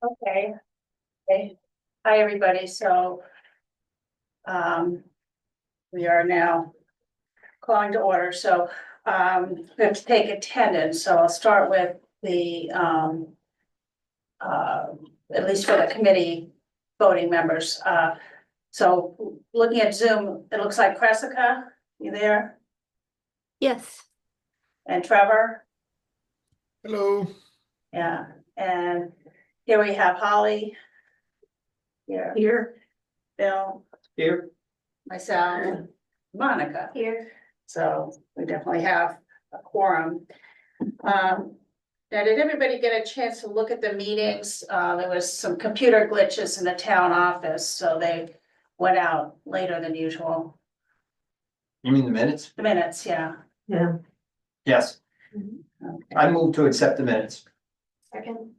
Okay. Okay. Hi, everybody. So, um, we are now calling to order. So, we have to take attendance. So I'll start with the, uh, at least for the committee voting members. So looking at Zoom, it looks like Cressica, you there? Yes. And Trevor? Hello. Yeah. And here we have Holly. Here. Bill. Here. Myself, Monica. Here. So we definitely have a quorum. Now, did everybody get a chance to look at the meetings? There was some computer glitches in the town office, so they went out later than usual. You mean the minutes? The minutes, yeah. Yeah. Yes, Okay. I move to accept the minutes. Second.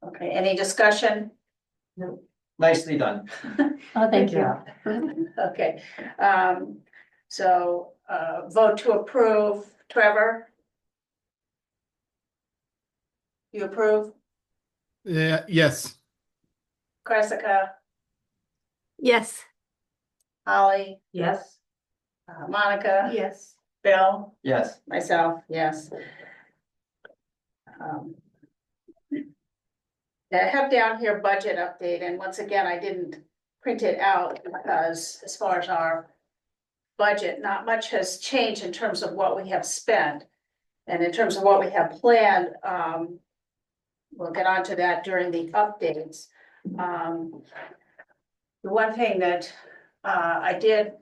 Okay, any discussion? Nicely done. Oh, thank you. Okay, so, vote to approve. Trevor? You approve? Yeah, yes, Cressica? Yes. Holly? Yes. Monica? Yes. Bill? Yes, Myself, yes. I have down here budget update, and once again, I didn't print it out because as far as our budget, not much has changed in terms of what we have spent. And in terms of what we have planned, we'll get onto that during the updates. The one thing that I did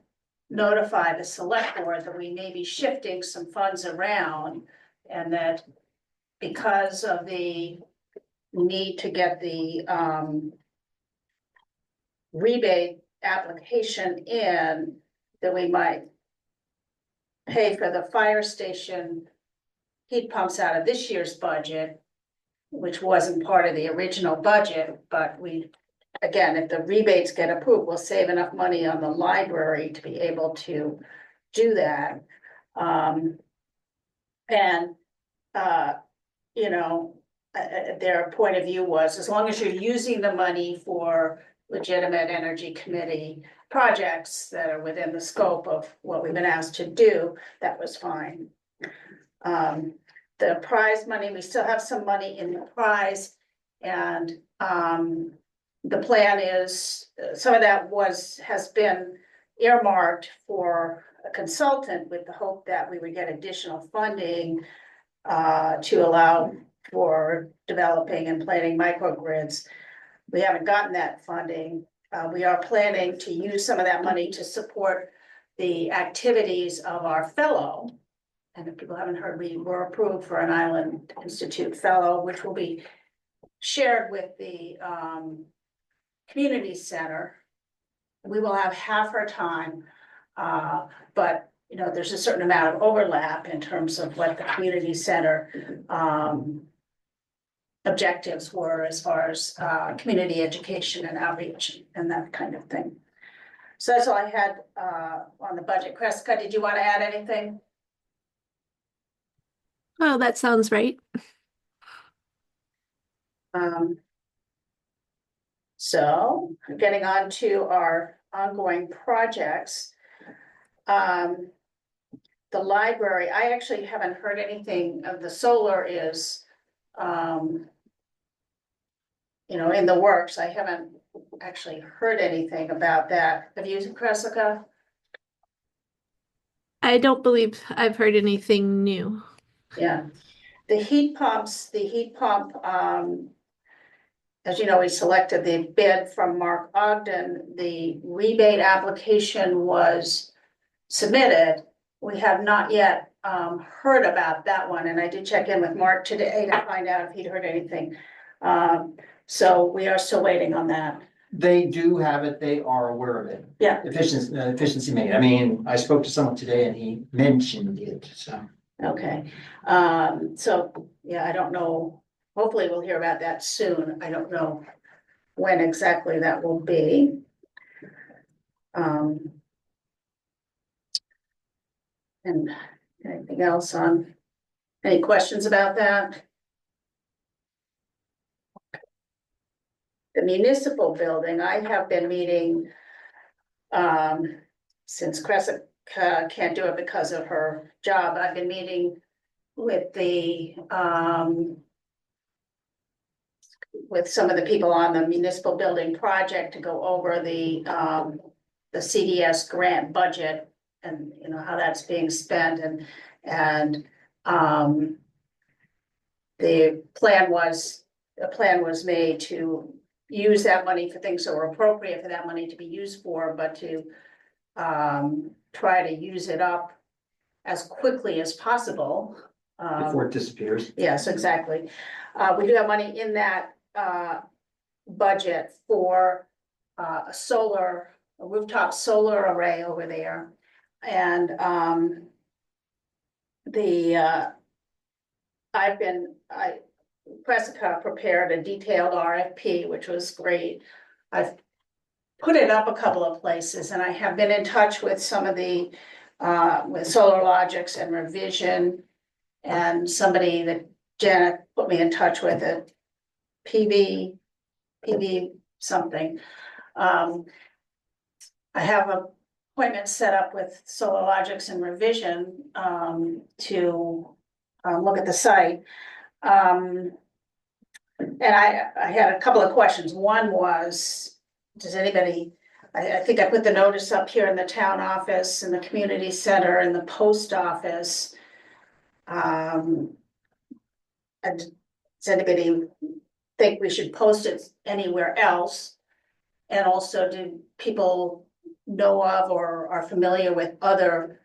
notify the select board that we may be shifting some funds around, and that because of the need to get the rebate application in, that we might pay for the fire station heat pumps out of this year's budget, which wasn't part of the original budget, but we, again, if the rebates get approved, we'll save enough money on the library to be able to do that. And, you know, their point of view was, as long as you're using the money for legitimate energy committee projects that are within the scope of what we've been asked to do, that was fine. The prize money, we still have some money in the prize, and the plan is, some of that has been earmarked for a consultant with the hope that we would get additional funding to allow for developing and planning microgrids. We haven't gotten that funding. We are planning to use some of that money to support the activities of our fellow. And if people haven't heard, we were approved for an Island Institute fellow, which will be shared with the community center. We will have half our time, but you know, there's a certain amount of overlap in terms of what the community center objectives were as far as community education and outreach and that kind of thing. So that's all I had on the budget. Cressica, did you want to add anything? Oh, that sounds right. So getting on to our ongoing projects. The library, I actually haven't heard anything of the solar is, you know, in the works. I haven't actually heard anything about that. Have you, Cressica? I don't believe I've heard anything new. Yeah, the heat pump, as you know, we selected the bid from Mark Ogden. The rebate application was submitted. We have not yet heard about that one, and I did check in with Mark today to find out if he'd heard anything. So we are still waiting on that. they do have it, they are aware of it. Yeah. Efficiency made. I mean, I spoke to someone today and he mentioned it, so. Okay, so, yeah, I don't know, hopefully we'll hear about that soon, I don't know when exactly that will be. And anything else on, any questions about that? the municipal building, I have been meeting. Since Cressa can't do it because of her job, I've been meeting with with some of the people on the municipal building project to go over the CDS grant budget and, you know, how that's being spent and the plan was made to use that money for things that were appropriate for that money to be used for, but to try to use it up as quickly as possible. Before it disappears. Yes, exactly. We do have money in that budget for a rooftop solar array over there. And Pressica prepared a detailed RFP, which was great. I've put it up a couple of places and I have been in touch with some of the with Solar Logics and Revision and somebody that Janet put me in touch with at PV something. I have an appointment set up with Solar Logics and Revision to look at the site. And I had a couple of questions. One was, does anybody, I think I put the notice up here in the town office, in the community center, in the post office. And does anybody think we should post it anywhere else? And also, do people know of or are familiar with other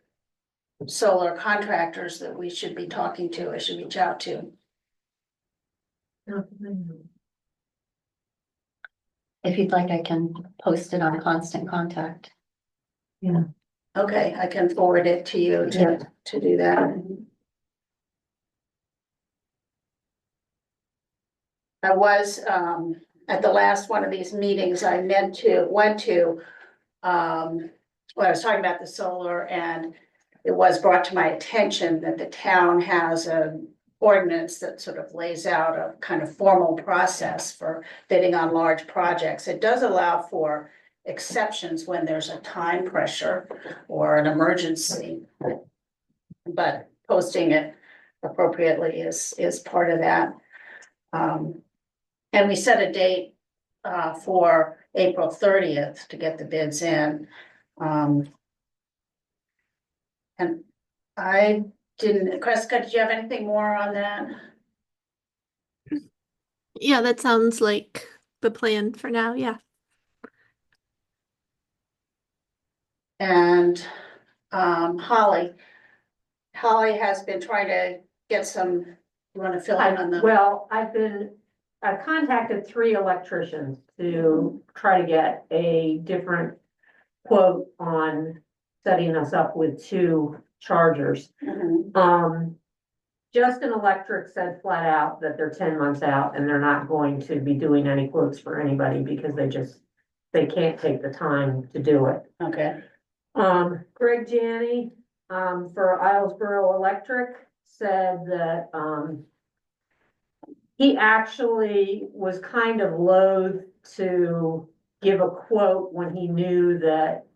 solar contractors that we should be talking to, or should reach out to? If you'd like, I can post it on Constant Contact. Okay, I can forward it to you to do that. I was at the last one of these meetings I went to when I was talking about the solar, and it was brought to my attention that the town has an ordinance that sort of lays out a kind of formal process for bidding on large projects. It does allow for exceptions when there's a time pressure or an emergency. But posting it appropriately is part of that. And we set a date for April 30th to get the bids in. And I didn't, Cressica, did you have anything more on that? Yeah, that sounds like the plan for now, yeah. And Holly has been trying to get some, you want to fill in on the, Well, I've contacted 3 electricians to try to get a different quote on setting us up with 2 chargers. Mhm. Justin Electric said flat out that they're 10 months out and they're not going to be doing any quotes for anybody because they can't take the time to do it. Okay, Greg Janney, for Islesboro Electric said that, he actually was kind of loath to give a quote when he knew that,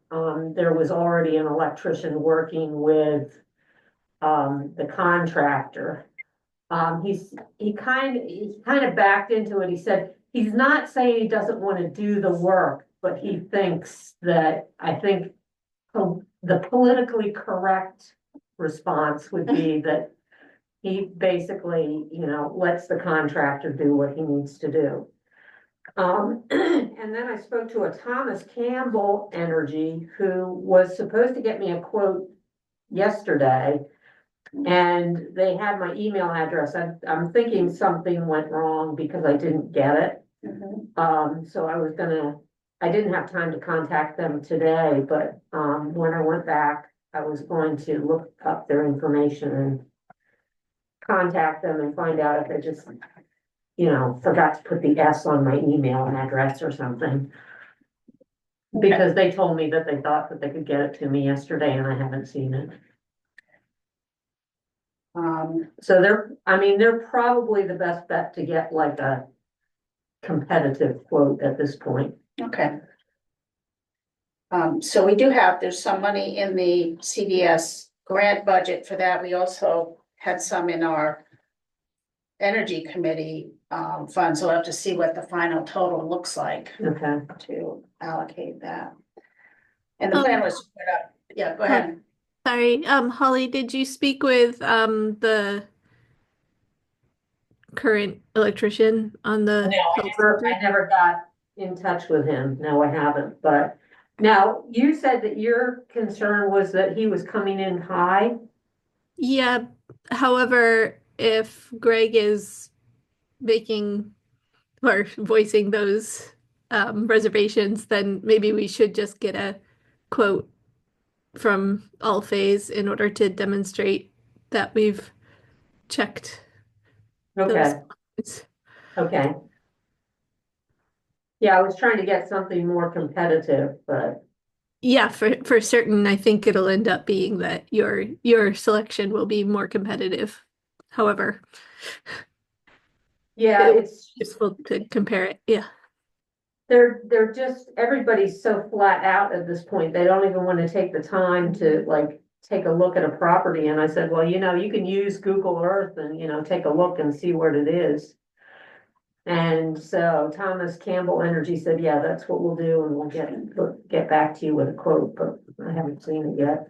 there was already an electrician working with, the contractor. He kind of backed into it. He said, he's not saying he doesn't want to do the work, but he thinks that, I think the politically correct response would be that he basically, lets the contractor do what he needs to do. And then I spoke to a Thomas Campbell Energy who was supposed to get me a quote yesterday. And they had my email address. I'm thinking something went wrong because I didn't get it. Mhm. So I didn't have time to contact them today, but, when I went back, I was going to look up their information and contact them and find out if they just, forgot to put the S on my email address or something. Because they told me that they thought that they could get it to me yesterday and I haven't seen it. So they're probably the best bet to get like a competitive quote at this point. Okay. So we do have, there's some money in the CDS grant budget for that. We also had some in our energy committee fund, so we'll have to see what the final total looks like Okay. to allocate that. And the plan was to put up, yeah, go ahead. Sorry, Holly, did you speak with the current electrician on the I never got in touch with him. No, I haven't, but now you said that your concern was that he was coming in high. Yeah, however, if Greg is making or voicing those reservations, then maybe we should just get a quote from Allphase in order to demonstrate that we've checked those Okay, points. okay. Yeah, I was trying to get something more competitive, but Yeah, for certain, I think it'll end up being that your selection will be more competitive. However, yeah, it it's useful to compare it. Yeah. they're just, everybody's so flat out at this point. They don't even want to take the time to like take a look at a property. And I said, well, you can use Google Earth and, take a look and see what it is. And so Thomas Campbell Energy said, yeah, that's what we'll do, and we'll get back to you with a quote, but I haven't seen it yet.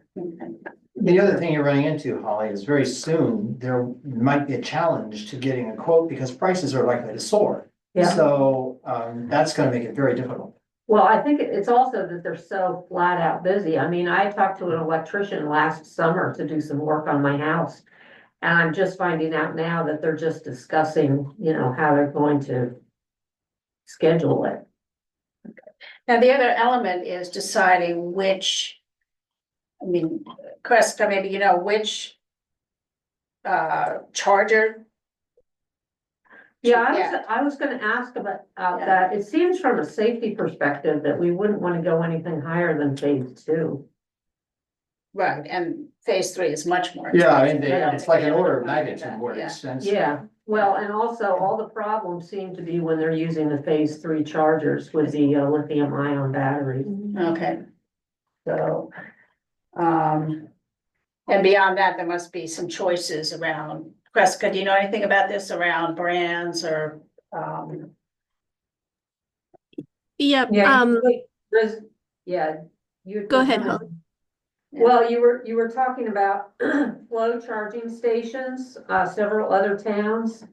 The other thing you're running into, Holly, is very soon there might be a challenge to getting a quote because prices are likely to soar. Yeah, So that's gonna make it very difficult. well, I think it's also that they're so flat out busy. I mean, I talked to an electrician last summer to do some work on my house. And I'm just finding out now that they're just discussing, how they're going to schedule it. Now, the other element is deciding which, I mean, Kreska, maybe you know which charger. Yeah, Yeah. I was gonna ask about Yeah. that. It seems from a safety perspective that we wouldn't want to go anything higher than phase 2. Right, and phase 3 is much more. Yeah, I expensive. mean, it's like an order of magnitude Yeah, more yeah. expensive. Yeah, well, and also all the problems seem to be when they're using the phase 3 chargers with the lithium ion batteries. Okay. So, and beyond that, there must be some choices around, Kreska, do you know anything about this around brands or, Yep. Yeah, yeah, you. Go ahead, Holly. Well, you were talking about flow charging stations, several other towns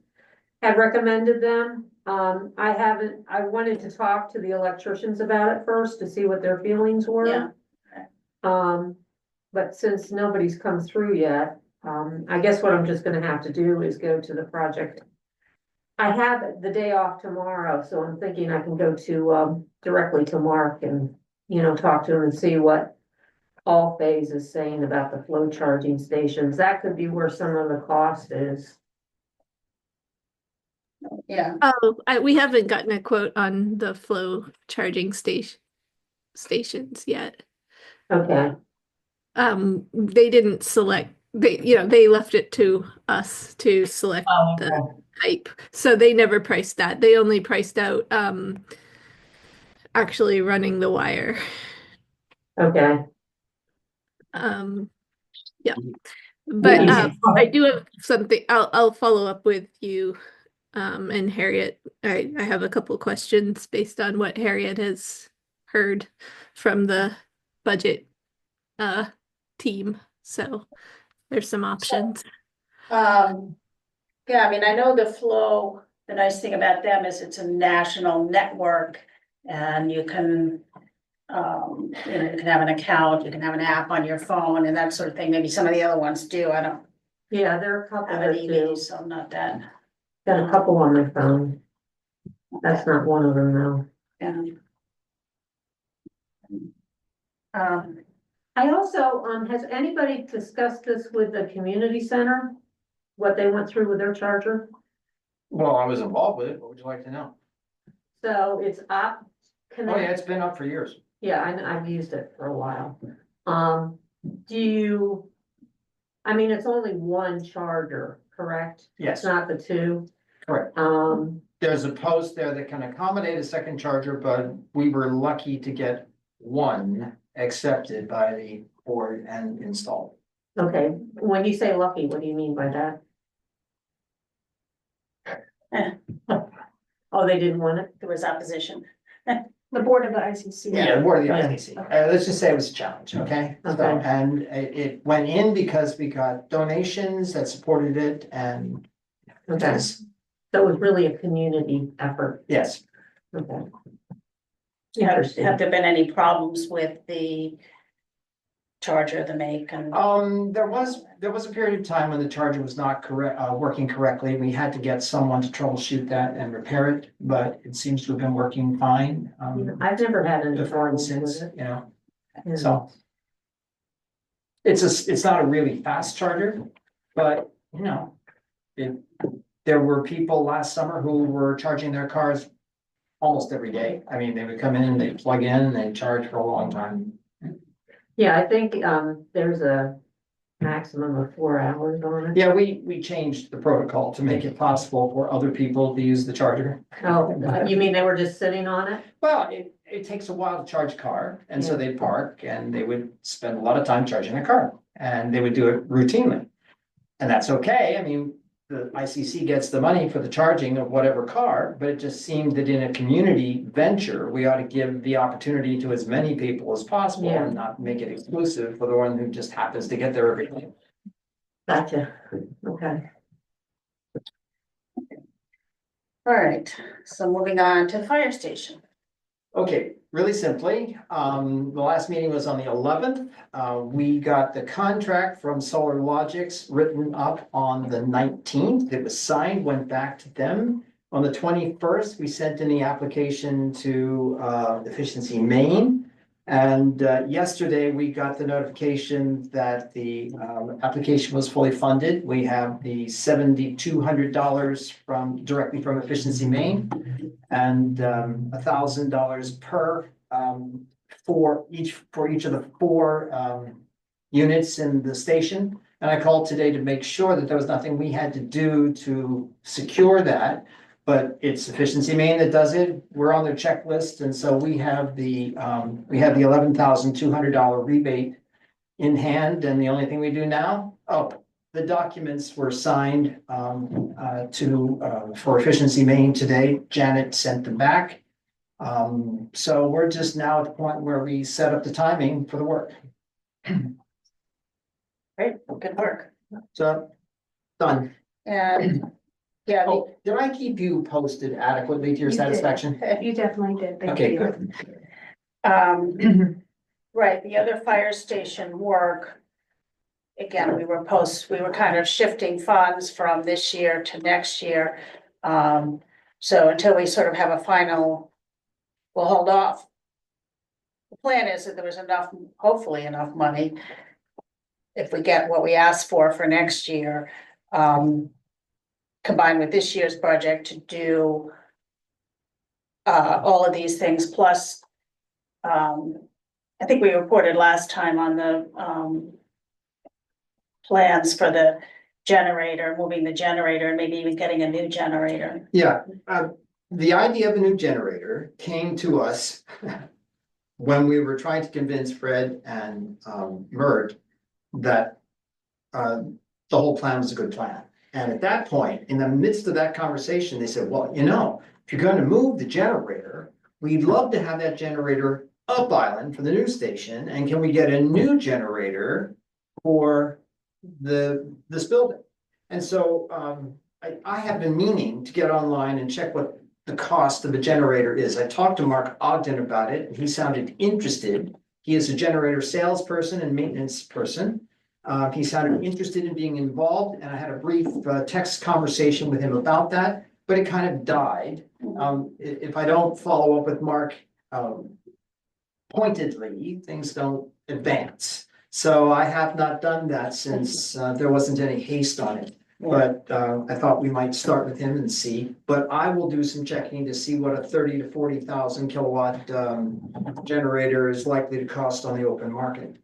have recommended them. I wanted to talk to the electricians about it first to see what their feelings Yeah. were. But since nobody's come through yet, I guess what I'm just gonna have to do is go to the project. I have the day off tomorrow, so I'm thinking I can go to, directly to Mark and, talk to him and see what Allphase is saying about the flow charging stations. That could be where some of the cost is. Yeah, Oh, we haven't gotten a quote on the flow charging stations yet. Okay, They didn't select, they left it to us to select the type. So they never priced that. They only priced out actually running the wire. okay. Yeah. But Yeah. I do have something. I'll follow up with you and Harriet. I have a couple questions based on what Harriet has heard from the budget team. So there's some options. yeah, I mean, I know the Flow, the nice thing about them is it's a national network and you can, you can have an account, you can have an app on your phone and that sort of thing. Maybe some of the other ones do. I don't Yeah, there are a couple have an that EV, do. so I'm not that. Got a couple on my phone. That's not one of them though. Yeah. I also, has anybody discussed this with the community center? What they went through with their charger? Well, I was involved with it. What would you like to know? So it's up. Oh, yeah, it's been up for years. Yeah, I've used it for a while. I mean, it's only one charger, correct? Yes, It's not the two. correct. there's a post there that can accommodate a second charger, but we were lucky to get one accepted by the board and installed. Okay, when you say lucky, what do you mean by that? Oh, they didn't want it? There was opposition. The board of the ICC. Yeah, the board of the Yeah. ICC. Let's just say it was a challenge, okay? So, Okay. and it went in because we got donations that supported it and. Okay, so it was really a community effort. Yes, Okay. Have there been any problems with the charger, the make and? there was a period of time when the charger was not correct, working correctly. We had to get someone to troubleshoot that and repair it, but it seems to have been working fine. I've never had any Before and problems with since, it. you know, Yeah. so. It's not a really fast charger, but you know, there were people last summer who were charging their cars almost every day. I mean, they would come in, they plug in, and they charge for a long time. Yeah, I think, there's a maximum of 4 hours on it. Yeah, we changed the protocol to make it possible for other people to use the charger. Oh, you mean they were just sitting on it? Well, it takes a while to charge a car, and so Yeah. they'd park and they would spend a lot of time charging their car, and they would do it routinely. And that's okay, I mean, the ICC gets the money for the charging of whatever car, but it just seemed that in a community venture, we ought to give the opportunity to as many people as possible Yeah. and not make it exclusive for the one who just happens to get there every day. Gotcha, okay. All right, so moving on to the fire station. Okay, really simply, the last meeting was on the 11th. We got the contract from Solar Logics written up on the 19th. It was signed, went back to them. On the 21st, we sent in the application to Efficiency Maine. And yesterday, we got the notification that the application was fully funded. We have the $7,200 directly from Efficiency Maine. And $1,000 per for each of the 4 units in the station. And I called today to make sure that there was nothing we had to do to secure that. But it's Efficiency Maine that does it. We're on their checklist, and so we have the $11,200 rebate in hand. And the only thing we do now, the documents were signed for Efficiency Maine today. Janet sent them back. So we're just now at the point where we set up the timing for the work. Great, good work. So, done. And, yeah, Oh, did I keep you posted adequately to your You did. satisfaction? You definitely did. Thank Okay, you. good. right, the other fire station work. Again, we were kind of shifting funds from this year to next year. So until we sort of have a final, we'll hold off. The plan is that there was enough, hopefully enough money. If we get what we asked for next year, combined with this year's budget to do all of these things, plus I think we reported last time on the plans for the generator, moving the generator, and maybe even getting a new generator. Yeah, the idea of a new generator came to us when we were trying to convince Fred and Mert that the whole plan was a good plan. And at that point, in the midst of that conversation, they said, well, you know, if you're going to move the generator, we'd love to have that generator up island for the new station. And can we get a new generator for this building? And so I have been meaning to get online and check what the cost of a generator is. I talked to Mark Ogden about it, and he sounded interested. He is a generator salesperson and maintenance person. He sounded interested in being involved, and I had a brief text conversation with him about that, but it kind of died. If I don't follow up with Mark pointedly, things don't advance. So I have not done that since there wasn't any haste on it. But I thought we might start with him and see, but I will do some checking to see what a 30 to 40,000 kilowatt generator is likely to cost on the open market.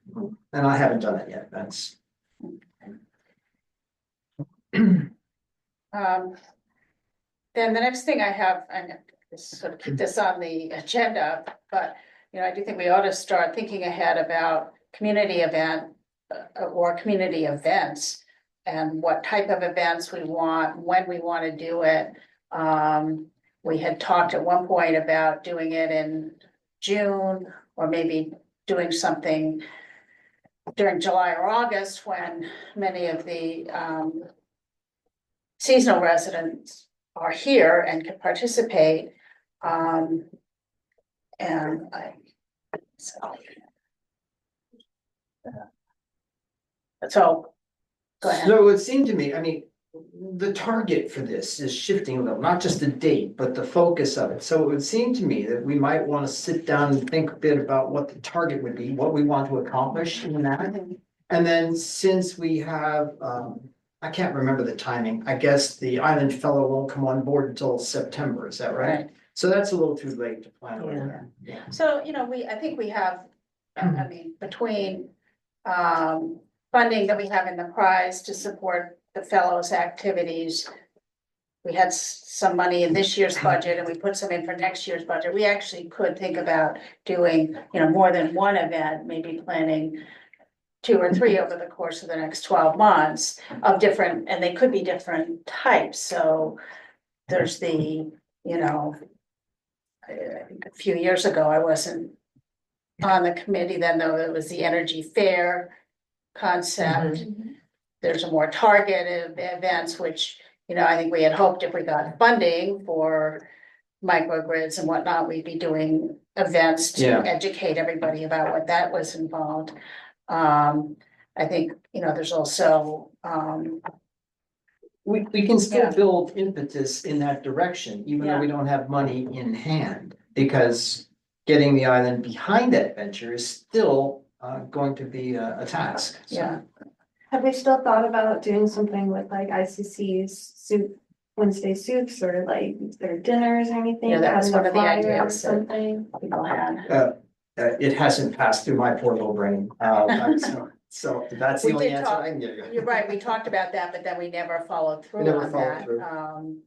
And I haven't done it yet, that's. then the next thing I have, and sort of keep this on the agenda, but, I do think we ought to start thinking ahead about community or community events. And what type of events we want, when we want to do it. We had talked at one point about doing it in June, or maybe doing something during July or August, when many of the seasonal residents are here and can participate. So, go ahead. So it would seem to me, I mean, the target for this is shifting a little, not just the date, but the focus of it. So it would seem to me that we might want to sit down and think a bit about what the target would be, what we want to accomplish in that. And then since we have, I can't remember the timing, I guess the island fellow won't come on board until September, is that right? Right. So that's a little too late to plan on that. Yeah. So, I think we have, I mean, between funding that we have in the prize to support the fellows' activities. We had some money in this year's budget and we put some in for next year's budget. We actually could think about doing, more than one event, maybe planning 2 or 3 over the course of the next 12 months of different, and they could be different types. So there's the, I think a few years ago, I wasn't on the committee then, though, it was the Energy Fair concept. There's a more targeted events, which, I think we had hoped if we got funding for microgrids and whatnot, we'd be doing events to Yeah. educate everybody about what that was involved. I think, there's also, We can still Yeah. build impetus in that direction, even though we don't have money in hand, because getting the island behind that venture is still going to be a task. So- yeah, Have we still thought about doing something with like ICC's soup, Wednesday soups, or like their dinners or anything? Yeah, that was Having one a of the flyer or ideas that- something. people had. It hasn't passed through my poor little brain, so that's the We only did answer talk- I can give you. You're right, we talked about that, but then we never followed through never on followed that. through.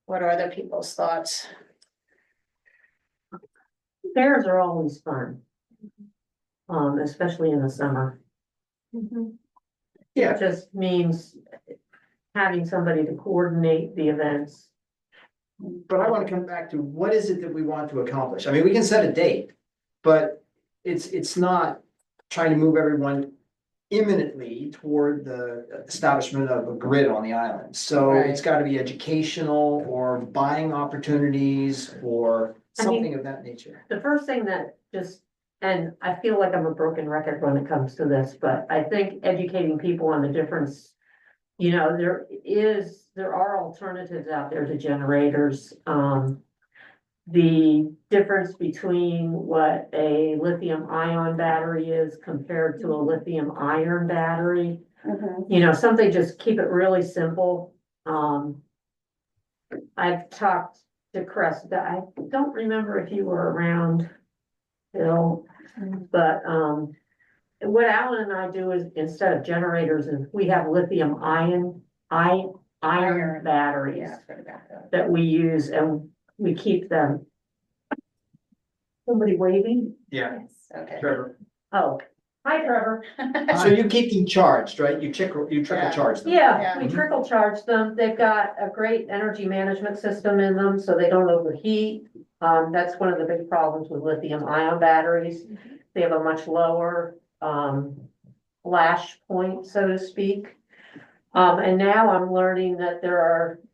What are other people's thoughts? Fairs are always fun. Especially in the summer. Yeah. It just means having somebody to coordinate the events. But I want to come back to what is it that we want to accomplish? I mean, we can set a date, but it's not trying to move everyone imminently toward the establishment of a grid on the island. So it's Right. got to be educational or buying opportunities or I mean- something of that nature. The first thing that just, and I feel like I'm a broken record when it comes to this, but I think educating people on the difference. There are alternatives out there to generators. The difference between what a lithium ion battery is compared to a lithium iron battery. Something, just keep it really simple. I've talked to Chris, I don't remember if you were around, Bill, but, what Alan and I do is, instead of generators, is we have lithium iron batteries Yeah, I've heard about that. that we use, and we keep them. Somebody waving? Yeah, Okay. Trevor. Oh, hi Trevor. So you keep them charged, right? You trickle Yeah. charge them. Yeah, we Mhm. trickle charge them. They've got a great energy management system in them, so they don't overheat. That's one of the big problems with lithium ion batteries. They have a much lower, flash point, so to speak. And now I'm learning that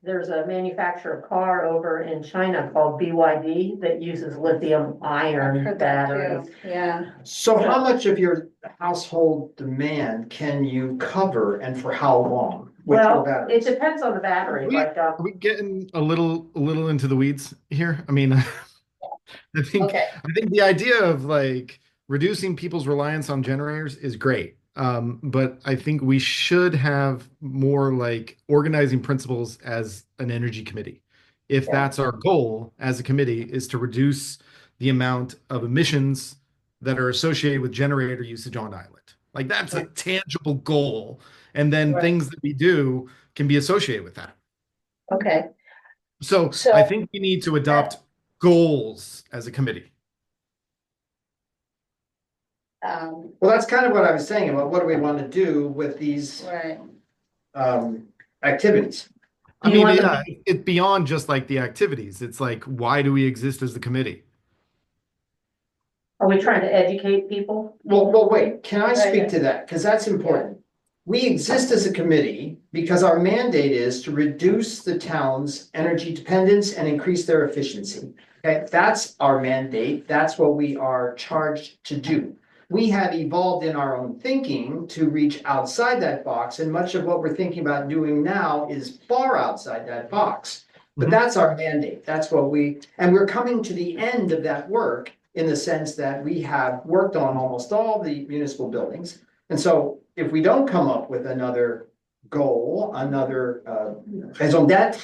there's a manufacturer of car over in China called BYD that uses lithium I've iron heard that batteries. too, yeah. So how much of your household demand can you cover and for how long? with your Well, it batteries? depends on the battery, We- like, Are we getting a little into the weeds here? I mean, I think Okay, the idea of like reducing people's reliance on generators is great. But I think we should have more like organizing principles as an energy committee. If Yeah. that's our goal as a committee, is to reduce the amount of emissions that are associated with generator usage on island. Like that's a tangible goal. And then Right. things that we do can be associated with that. Okay, So So- I think we need to adopt goals as a committee. Well, that's kind of what I was saying about what do we want to do with these right, activities. I Do you mean, want yeah, it's beyond just like the activities. It's like, why do we exist as the committee? Are we trying to educate people? Well, wait, can I speak Right. to that? Because that's important. We exist as a committee because our mandate is to reduce the town's energy dependence and increase their efficiency. Okay, that's our mandate. That's what we are charged to do. We have evolved in our own thinking to reach outside that box, and much of what we're thinking about doing now is far outside that box. But Mhm. that's our mandate. That's what and we're coming to the end of that work in the sense that we have worked on almost all the municipal buildings. And so if we don't come up with another goal, another raison d'etre,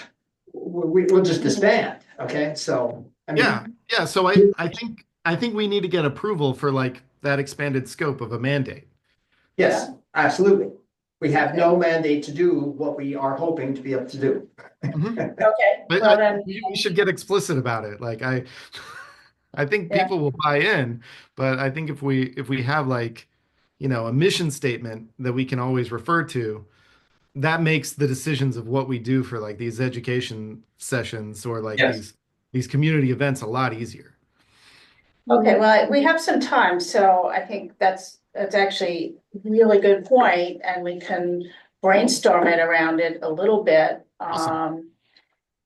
we'll just disband, okay? So, I mean. Yeah, yeah. So I think we need to get approval for like that expanded scope of a mandate. Yes, absolutely. We have no mandate to do what we are hoping to be able to do. Mhm. okay, But well then, we should get explicit about it. Like I think Yeah. people will buy in, but I think if we have like, you know, a mission statement that we can always refer to, that makes the decisions of what we do for like these education sessions or like Yes. these community events a lot easier. okay, well, we have some time, so I think that's actually a really good point, and we can brainstorm it around it a little bit. Awesome.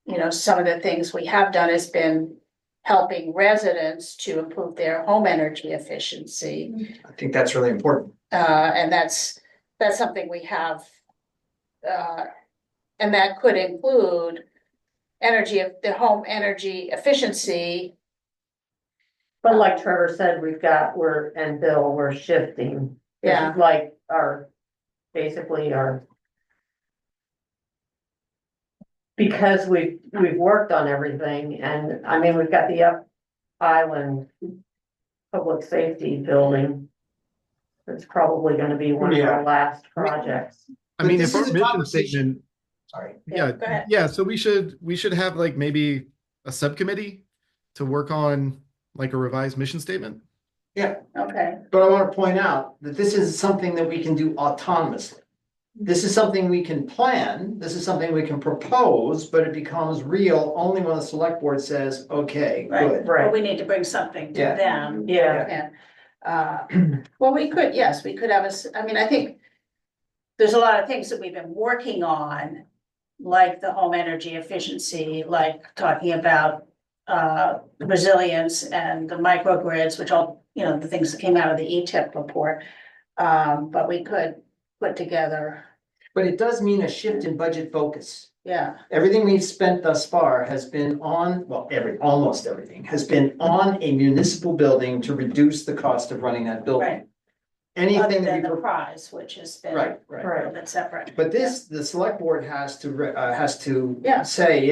You know, some of the things we have done has been helping residents to improve their home energy efficiency. I think that's really important. And that's something we have. And that could include the home energy efficiency. But like Trevor said, and Bill, we're shifting. This Yeah. is like basically our. Because we've worked on everything, and I mean, we've got the Up Island Public Safety Building. It's probably gonna be one of Yeah. our last projects. I But mean, this if our is a mission conversation- statement, Sorry. Yeah, go ahead. yeah, so we should have like maybe a subcommittee to work on like a revised mission statement. Yeah, Okay, but I want to point out that this is something that we can do autonomously. This is something we can plan, this is something we can propose, but it becomes real only when the select board says, okay, right, good. but Right. we need to bring something to Yeah. them. Yeah. And, well, we could, yes, we could have I mean, I think there's a lot of things that we've been working on, like the home energy efficiency, like talking about resilience and the microgrids, which all, you know, the things that came out of the ETIP report. But we could put together, But it does mean a shift in budget focus. yeah, Everything we've spent thus far has been on, well, almost everything has been on a municipal building to reduce the cost of running that building. right, other Anything that than we, the prize, which has been. right. A little bit separate. But the select board has to Yeah. say,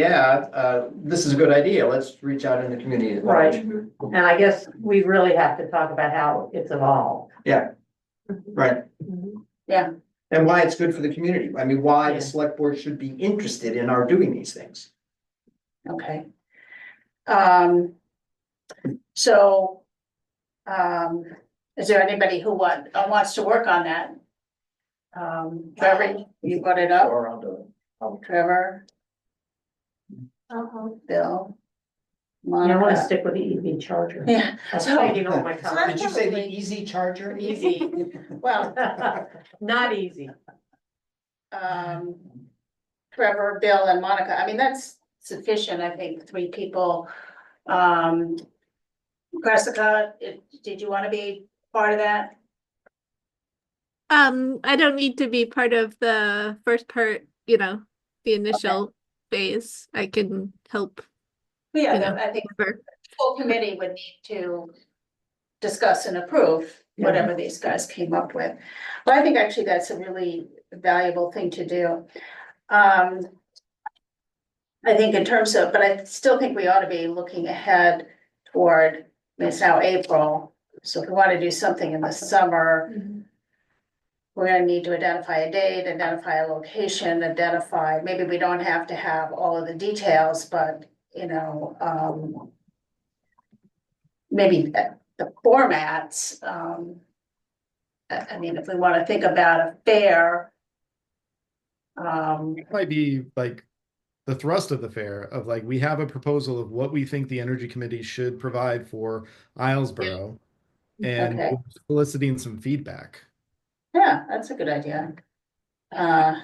this is a good idea, let's reach out in the community at large. Right. And I guess we really have to talk about how it's evolved. Right, Yeah, and why it's good for the community, I mean, why Yeah. the select board should be interested in our doing these things. okay. So, is there anybody who wants to work on that? Trevor, you brought it up, Or I'll do it. Trevor, Uh-huh. Bill. I want to Monica. stick with the EV charger. Yeah, That's so, taking all my time. Did you say the easy charger? Easy. well, Not easy. Trevor, Bill and Monica, I mean, that's sufficient, I think, 3 people. Jessica, did you want to be part of that? I don't need to be part of the first part, you know, the initial phase. I can help. Yeah, You know, I think whatever. the full committee would need to discuss and approve whatever these guys came up with. But I think actually that's a really valuable thing to do. I think in terms of, but I still think we ought to be looking ahead toward, it's now April, so if we want to do something in the summer, we're gonna need to identify a date, identify a location, identify, maybe we don't have to have all of the details, but, maybe the formats, I mean, if we wanna think about a fair, It might be like the thrust of the fair of like, we have a proposal of what we think the energy committee should provide for Islesboro. And Okay. we're soliciting some feedback. yeah, that's a good idea. Uh,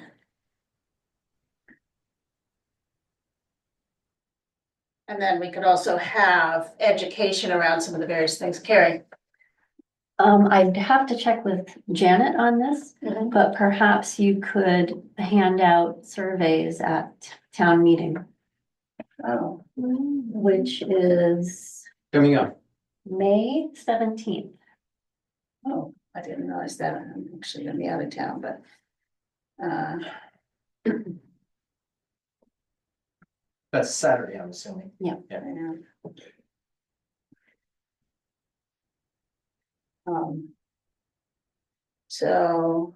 And then we could also have education around some of the various things. Carrie? I'd have to check with Janet on this, but perhaps you could hand out surveys at town meeting, Oh, which is Coming up. May 17th. oh, I didn't realize that. I'm actually gonna be out of town, but. That's Saturday, I'm assuming. Yeah. I know. So.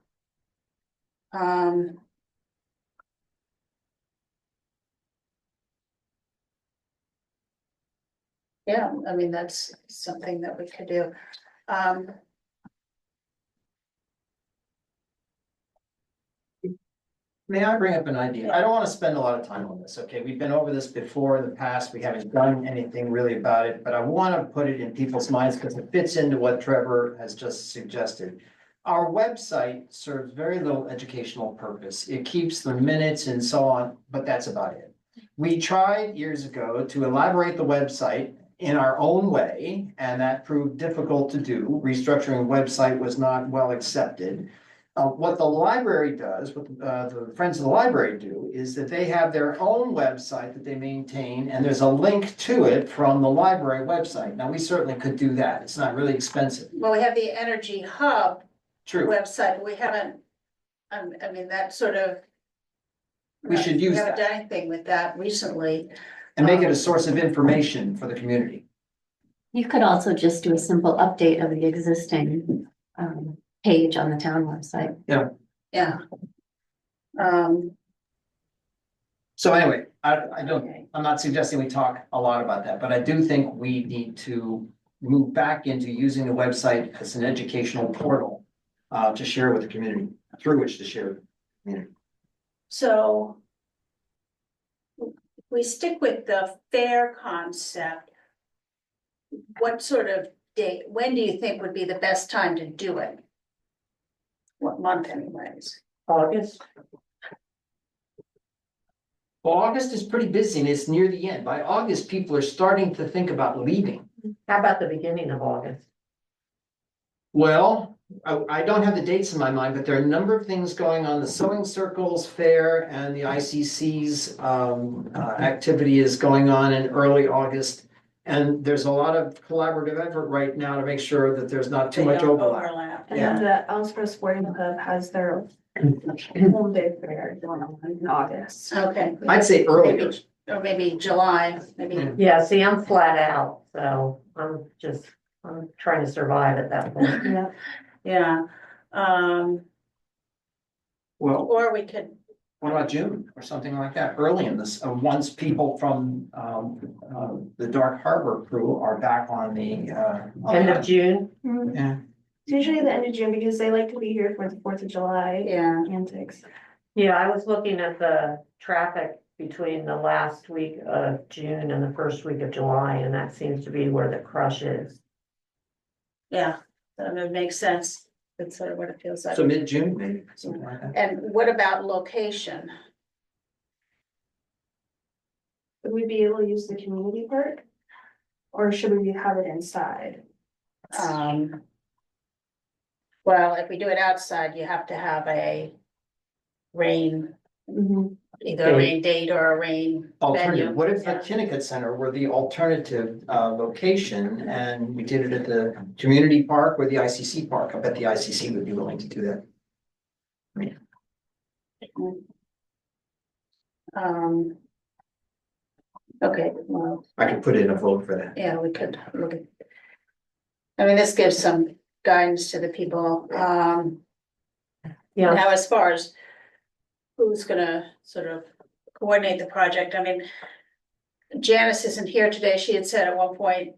Um. Yeah, I mean, that's something that we could do. May I bring up an idea? I don't wanna spend a lot of time on this, okay? We've been over this before in the past. We haven't done anything really about it, but I wanna put it in people's minds because it fits into what Trevor has just suggested. Our website serves very little educational purpose. It keeps the minutes and so on, but that's about it. We tried years ago to elaborate the website in our own way, and that proved difficult to do. Restructuring a website was not well accepted. What the library does, what the Friends of the Library do, is that they have their own website that they maintain, and there's a link to it from the library website. Now, we certainly could do that. It's not really expensive. Well, we have the Energy Hub True, website. We haven't, I mean, that sort of. We should use We haven't that. done anything with that recently. and make it a source of information for the community. You could also just do a simple update of the existing page on the town website. Yeah. So anyway, I don't, Okay. I'm not suggesting we talk a lot about that, but I do think we need to move back into using the website as an educational portal to share with the community, through which to share with the community. So. If we stick with the fair concept. What sort of date, when do you think would be the best time to do it? What month anyways? August, Well, August is pretty busy and it's near the end. By August, people are starting to think about leaving. how about the beginning of August? Well, I don't have the dates in my mind, but there are a number of things going on. The Sewing Circles Fair and the ICC's activity is going on in early August. And there's a lot of collaborative effort right now to make sure that there's not too They much don't overlap. And Yeah. then the Ellsworth Sporting Club has their home day fair going on in August. Okay. I'd say earlier. Or maybe July, maybe. Yeah, see, I'm flat out, so I'm trying to survive at that point. Yeah. Yeah, Well, or we could, what about June or something like that? Early in this, once people from the Dark Harbor crew are back on the End of June, yeah. It's usually the end of June because they like to be here for the 4th of July yeah, antics. yeah, I was looking at the traffic between the last week of June and the first week of July, and that seems to be where the crush is. yeah, that would make sense. That's sort of what it feels like. So mid-June, maybe, something like that. And what about location? Would we be able to use the community park? Or should we have it inside? Well, if we do it outside, you have to have a rain, either a rain date or a rain Alternative, venue. what if the Yeah. Kinnicott Center were the alternative location and we did it at the community park or the ICC park? I bet the ICC would be willing to do that. Okay, well, I could put in a vote for that. yeah, we could look at. I mean, this gives some guidance to the people, Yeah, Now, as far as who's gonna sort of coordinate the project, I mean, Janice isn't here today. She had said at one point,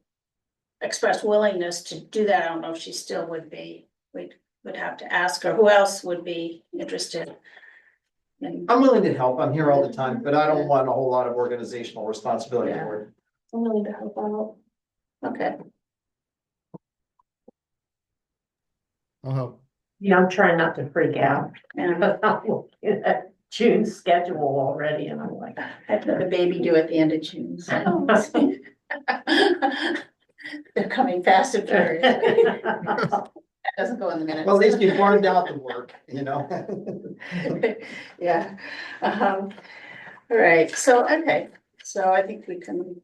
expressed willingness to do that. I don't know if she still would be. We would have to ask her. Who else would be interested? And I'm willing to help. I'm here all the time, but I don't want a whole lot of organizational responsibility Yeah. for it. I'm willing to help out. okay, I'll help. yeah, I'm trying not to freak out. and But I'm looking at June's schedule already and I'm like. I have the baby due at the end of June, so. They're coming fast and furious. That doesn't go in the minutes. Well, at least you farmed out the work, you know? Yeah, all right, so, okay, so I think we can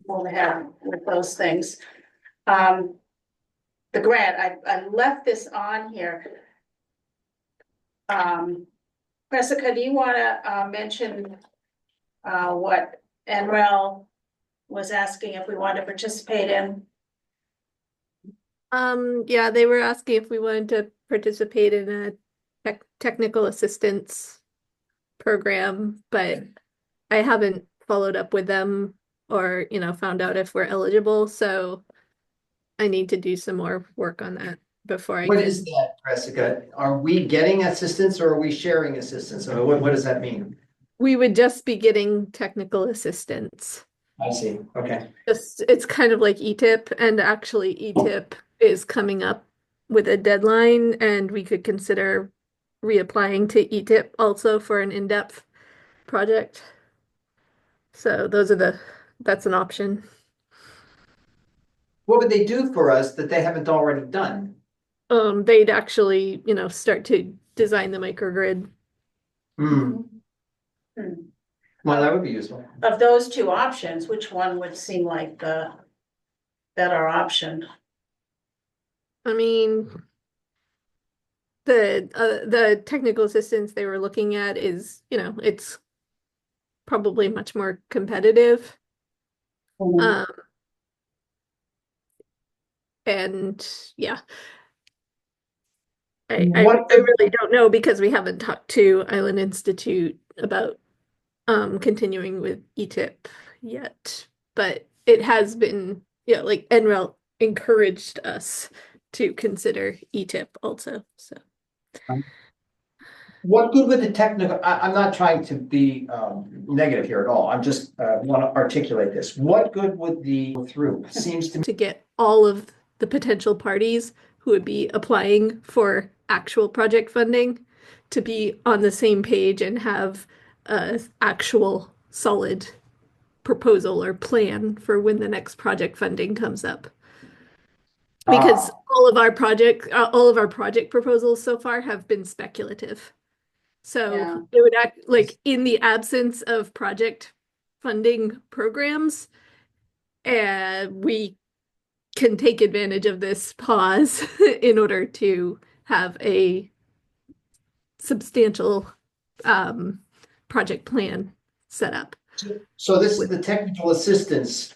move ahead with those things. The grant, I left this on here. Jessica, do you wanna, mention, what NREL was asking if we wanted to participate in? Yeah, they were asking if we wanted to participate in a technical assistance program, but I haven't followed up with them or, found out if we're eligible, so I need to do some more work on that before I What can. is that, Jessica? Are we getting assistance or are we sharing assistance? I mean, what does that mean? We would just be getting technical assistance. I see, okay. It's kind of like ETIP, and actually ETIP is coming up with a deadline, and we could consider reapplying to ETIP also for an in-depth project. So that's an option. What would they do for us that they haven't already done? They'd actually, start to design the microgrid. Hmm, Hmm. well, that would be useful. Of those two options, which one would seem like the better option? I mean, the technical assistance they were looking at is, it's probably much more competitive. And yeah, I What- really don't know because we haven't talked to Island Institute about continuing with ETIP yet, but it has been, like NREL encouraged us to consider ETIP also, so. What good would the technical, I'm not trying to be negative here at all. I'm just want to articulate this. What good would the through? Seems to me. To get all of the potential parties who would be applying for actual project funding to be on the same page and have a actual solid proposal or plan for when the next project funding comes up. Because all of our project proposals so far have been speculative. So Yeah. it would act like in the absence of project funding programs, we can take advantage of this pause in order to have a substantial project plan set up. So this is the technical assistance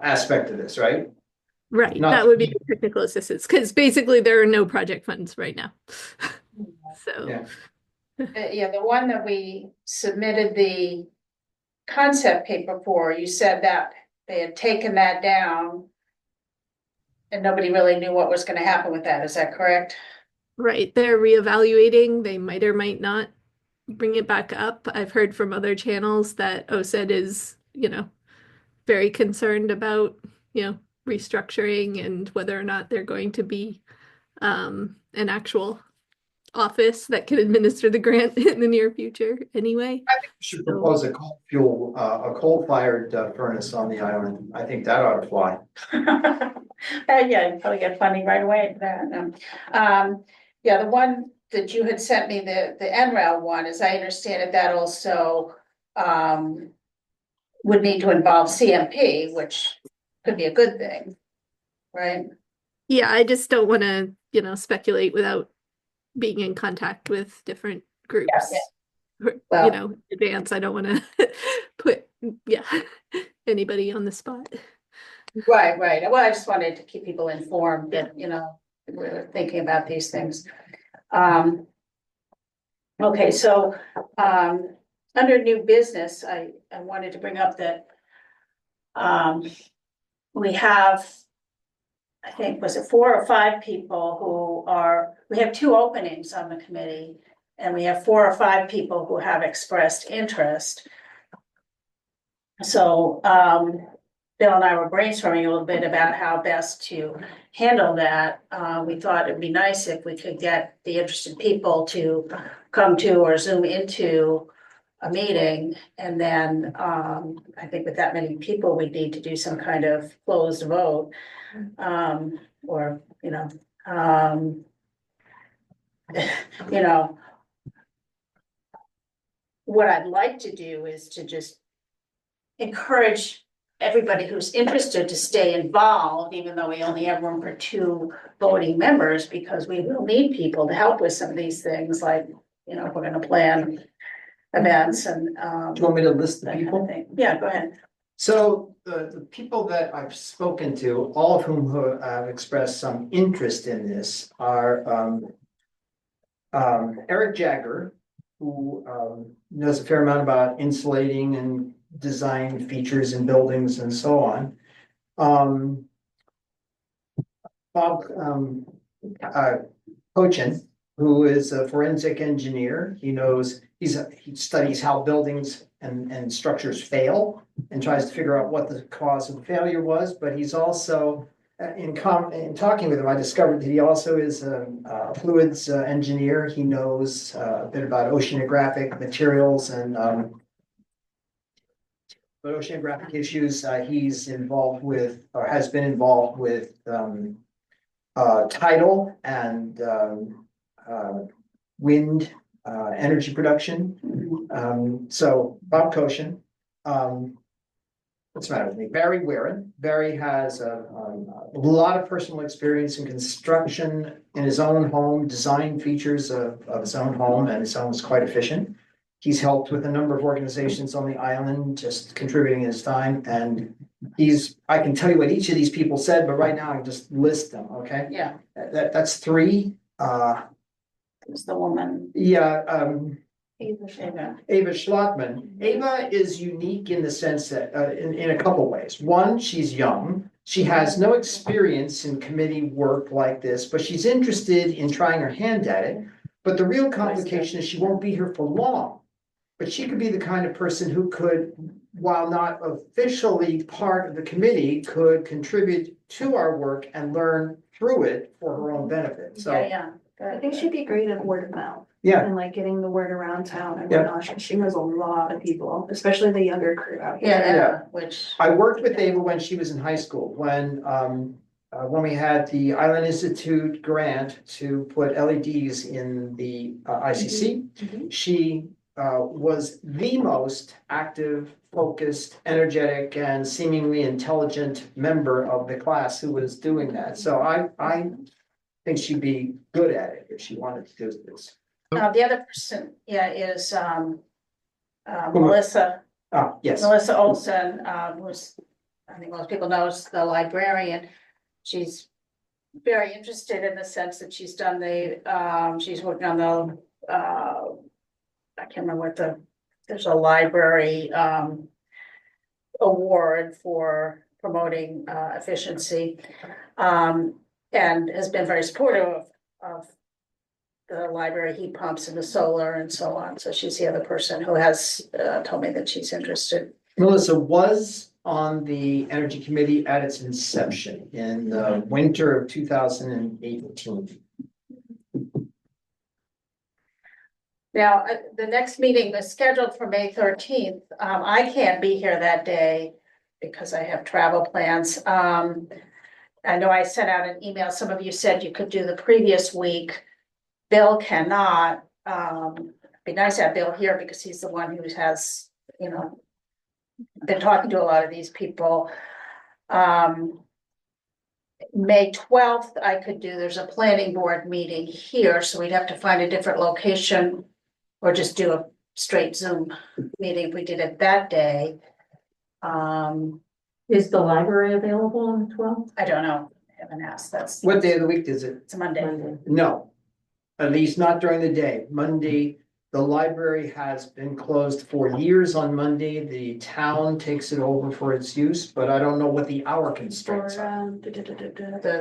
aspect of this, right? Right, Not- that would be technical assistance, because basically there are no project funds right now. So, Yeah. Yeah, the one that we submitted the concept paper for, you said that they had taken that down. And nobody really knew what was gonna happen with that, is that correct? right, they're reevaluating, they might or might not bring it back up. I've heard from other channels that OSED is, very concerned about, restructuring and whether or not they're going to be an actual office that can administer the grant in the near future anyway. We should propose a coal-fired furnace on the island. I think that ought to fly. Yeah, you probably get funding right away for that. Yeah, the one that you had sent me, the NREL one, as I understand it, that also would need to involve CMP, which could be a good thing, right? Yeah, I just don't want to, speculate without being in contact with different groups. Yes. In advance. I don't want to put, anybody on the spot. Right. Well, I just wanted to keep people informed that, we're thinking about these things. Okay, so, under new business, I wanted to bring up that, we have, I think, was it 4 or 5 people we have 2 openings on the committee, and we have 4 or 5 people who have expressed interest. So, Bill and I were brainstorming a little bit about how best to handle that. We thought it'd be nice if we could get the interested people to come to or Zoom into a meeting. And then, I think with that many people, we need to do some kind of closed vote. Or, you know, what I'd like to do is to just encourage everybody who's interested to stay involved, even though we only have room for 2 voting members, because we will need people to help with some of these things, like, if we're gonna plan events and, Do you want me to list the that kind of people? thing. Yeah, go ahead. So the people that I've spoken to, all of whom have expressed some interest in this are Eric Jagger, who knows a fair amount about insulating and design features in buildings and so on. Bob Cochin, who is a forensic engineer. He studies how buildings and structures fail and tries to figure out what the cause of the failure was, but he's also in talking with him, I discovered that he also is a fluids engineer. He knows a bit about oceanographic materials and oceanographic issues. He's involved with, or has been involved with tidal and wind energy production. So Bob Cochin. What's the matter with me? Barry Warren. Barry has a lot of personal experience in construction in his own home, design features of his own home, and his home is quite efficient. He's helped with a number of organizations on the island, just contributing his time, and I can tell you what each of these people said, but right now I just list them, okay? Yeah, That's 3. it's the woman. Yeah, Ava. Ava Schlottman. Ava is unique in the sense that, in a couple ways. One, she's young. She has no experience in committee work like this, but she's interested in trying her hand at it. But the real complication is she won't be here for long. But she could be the kind of person who could, while not officially part of the committee, could contribute to our work and learn through it for her own benefit. So, Yeah. I think she'd be great at word of mouth yeah. and like getting the word around town and Yeah. whatnot. She knows a lot of people, especially the younger crew out here. Yeah, which. I worked with Ava when she was in high school, when we had the Island Institute grant to put LEDs in the ICC. She was the most active, focused, energetic, and seemingly intelligent member of the class who was doing that. So I think she'd be good at it if she wanted to do this. The other person, is Melissa. Yes. Melissa Olson, who's, I think most people know, is the librarian. She's very interested in the sense that she's done she's working on the, I can't remember there's a library award for promoting efficiency. And has been very supportive of the library heat pumps and the solar and so on. So she's the other person who has told me that she's interested. Melissa was on the Energy Committee at its inception in the winter of 2018. Now, the next meeting is scheduled for May 13th. I can't be here that day because I have travel plans. I know I sent out an email. Some of you said you could do the previous week. Bill cannot. It'd be nice to have Bill here because he's the one who has, been talking to a lot of these people. May 12th, I could do, there's a planning board meeting here, so we'd have to find a different location or just do a straight Zoom meeting if we did it that day. Is the library available on the 12th? I don't know. haven't asked, that's, What day of the week is it? it's a Monday. Monday. No, at least not during the day. Monday, the library has been closed for years on Monday. The town takes it over for its use, but I don't know what the hour constraints Or, are. They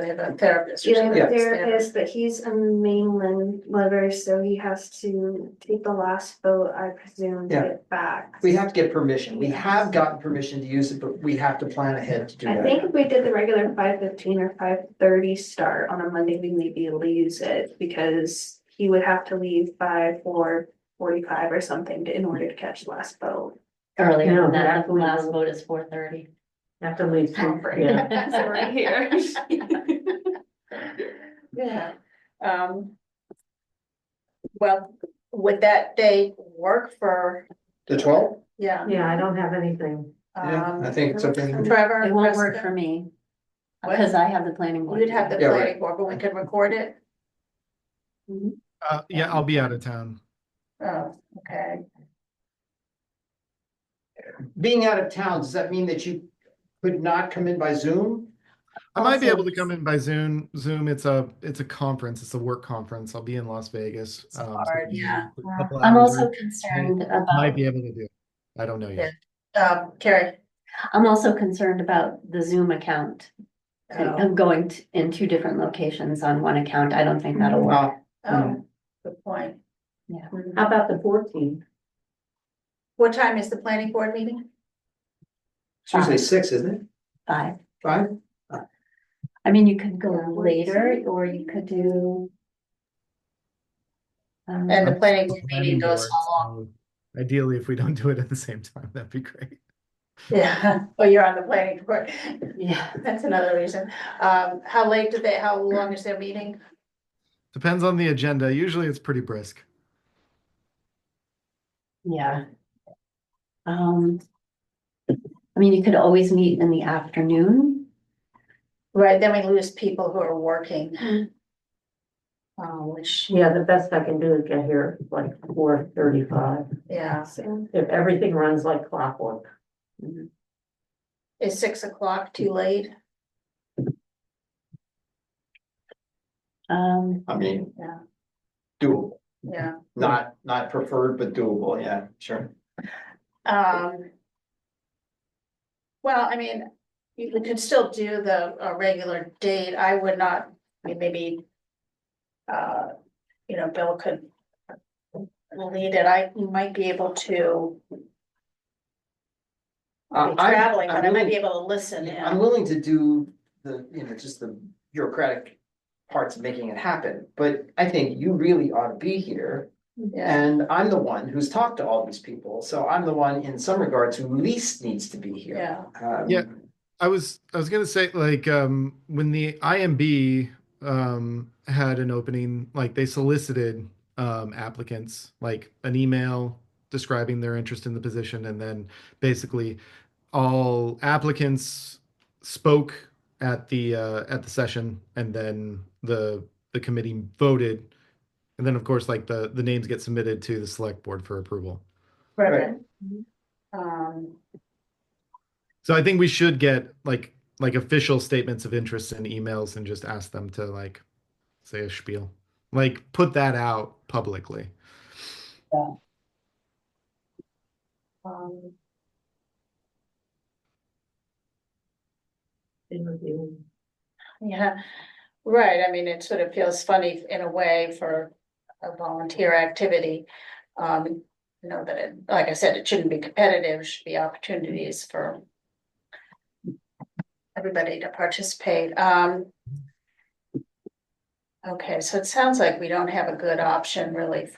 have a therapist. or Yeah, something. the therapist, but he's a mainland library, so he has to take the last boat, I presume, to Yeah. get back. We have to get permission. We have gotten permission to use it, but we have to plan ahead to do I that. think if we did the regular 5:15 or 5:30 start on a Monday, we may be able to use it because he would have to leave by 4:45 or something in order to catch the last boat. Earlier No, than that, the definitely last not. vote is 4:30. Have to leave some, Oh, yeah. So we're here. Yeah, well, would that day work for, The 12th? yeah? Yeah, I don't have anything. Yeah, I Um, think it's something. Trevor? It won't work Preston? for me. What? Because I have the planning board. You'd have the Yeah, right. planning board, but we could record it? Yeah, I'll be out of town. Oh, okay. Being out of town, does that mean that you could not come in by Zoom? I might be Also- able to come in by Zoom. It's a conference. It's a work conference. I'll be in Las Vegas. It's hard, yeah. a couple I'm hours also early. concerned Might about, be able to do it. I don't know yet. Carrie? I'm also concerned about the Zoom account. Oh, I'm going in two different locations on one account. I don't think that'll work. oh, good point. Yeah. Mhm. How about the 14th? What time is the planning board meeting? It's usually 6, isn't it? 5. 5? I mean, you could go Yeah. later or you could do. And the planning board Planning meeting goes board, how long? so ideally, if we don't do it at the same time, that'd be great. Yeah, oh, you're on the planning board. Yeah. That's another reason. How long is their meeting? Depends on the agenda. Usually it's pretty brisk. Yeah. I mean, you could always meet in the afternoon. Right, then we lose people who are working. Which, Yeah, the best I can do is get here at like 4:35. yeah, If everything runs like clockwork. is 6 o'clock too late? I mean, Yeah. doable. Yeah. Not preferred, but doable. Yeah, sure. Well, I mean, you could still do the regular date. I would not, I mean, maybe. Bill could lead it. You might be able to be traveling, but I might be able to listen I'm in. willing to do just the bureaucratic parts of making it happen, but I think you really ought to be here. Yeah, And I'm the one who's talked to all these people, so I'm the one in some regards who least needs to be here. yeah, Yeah. I was gonna say, like, when the IMB had an opening, like they solicited applicants, like an email describing their interest in the position, and then basically all applicants spoke at the session, and then the committee voted, and then of course like the names get submitted to the select board for approval. right. Um, So I think we should get like official statements of interest and emails and just ask them to like say a spiel. Like put that out publicly. um, Interview. Yeah, right. I mean, it sort of feels funny in a way for a volunteer activity. That it, like I said, it shouldn't be competitive, should be opportunities for everybody to participate. Okay, so it sounds like we don't have a good option really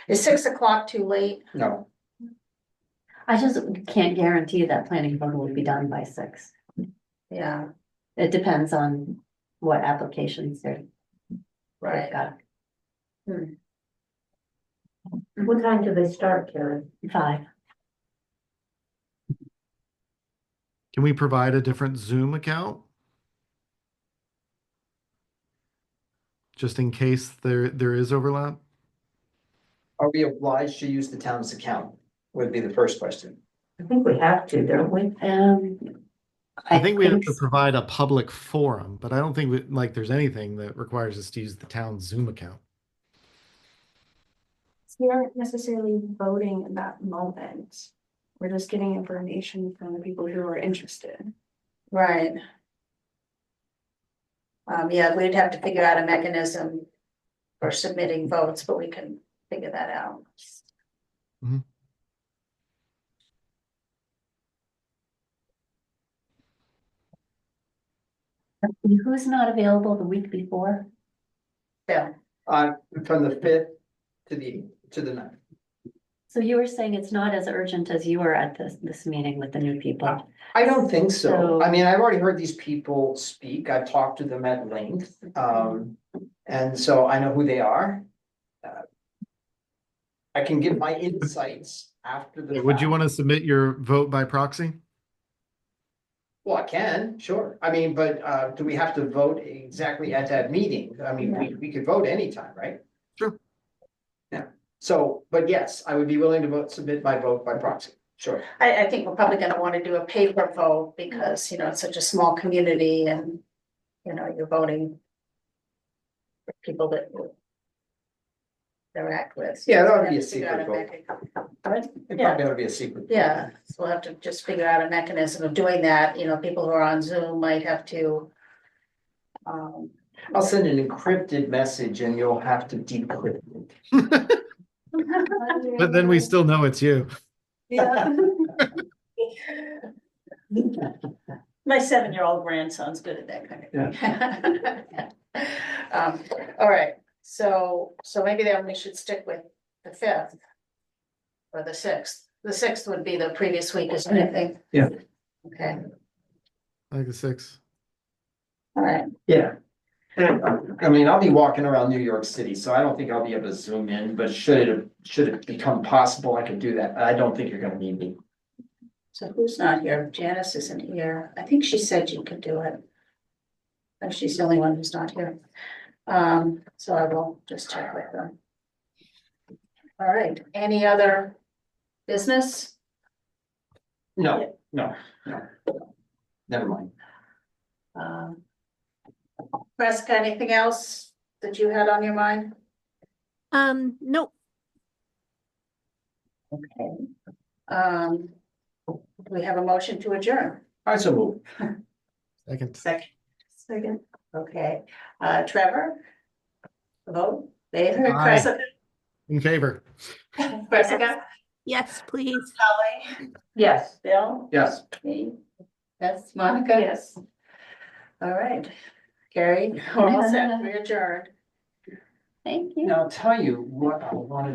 is 6 o'clock too late? No, I just can't guarantee that planning board will be done by 6. Yeah, It depends on what applications they've right. got. What time do they start, Karen? 5. Can we provide a different Zoom account? Just in case there is overlap? are we obliged to use the town's account? Would be the first question. I think we have to, don't we? I think we have to so. provide a public forum, but I don't think like there's anything that requires us to use the town's Zoom account. We aren't necessarily voting in that moment. We're just getting information from the people who are interested. Right. Yeah, we'd have to figure out a mechanism for submitting votes, but we can figure that out. Who's not available the week before? Yeah, From the fifth to the ninth. So you were saying it's not as urgent as you were at this meeting with the new people. I don't think so. So- I mean, I've already heard these people speak. I've talked to them at length. And so I know who they are. I can give my insights after the. Would you fact. want to submit your vote by proxy? Well, I can, sure. I mean, but do we have to vote exactly at that meeting? I mean, we could vote anytime, right? Sure. Yeah, so, but yes, I would be willing to submit my vote by proxy, sure. I think we're probably gonna wanna do a paper vote because, you know, it's such a small community and, you know, you're voting for people that you interact with. Yeah, that ought to So be we a have figure out secret vote. mechan- It probably ought to be a secret. Yeah, so we'll have to just figure out a mechanism of doing that, you know, people who are on Zoom might have to. I'll send an encrypted message and you'll have to decrypt it. But then we still know it's you. Yeah. My 7-year-old grandson's good at that kind of thing. All right, so maybe then we should stick with the 5th. Or the 6th. The 6th would be the previous week, isn't it, I think? Yeah. Okay, Like the 6th. all right, Yeah. I mean, I'll be walking around New York City, so I don't think I'll be able to zoom in, but should it become possible, I could do that. I don't think you're gonna need me. so who's not here? Janice isn't here. I think she said she could do it. And she's the only one who's not here. So I will just check with them. All right, any other business? No. Never mind. Prescott, anything else that you had on your mind? Nope. Okay. Do we have a motion to adjourn? I so move. Second. Second. Okay, Trevor? Vote, David, Aye. Prescott? In favor. Prescott? Yes, please. Holly? Yes. Bill? Yes. Me? Yes, Monica? Yes. All right, Carrie, we're all set, we adjourned. Thank you. Now I'll tell you what I wanted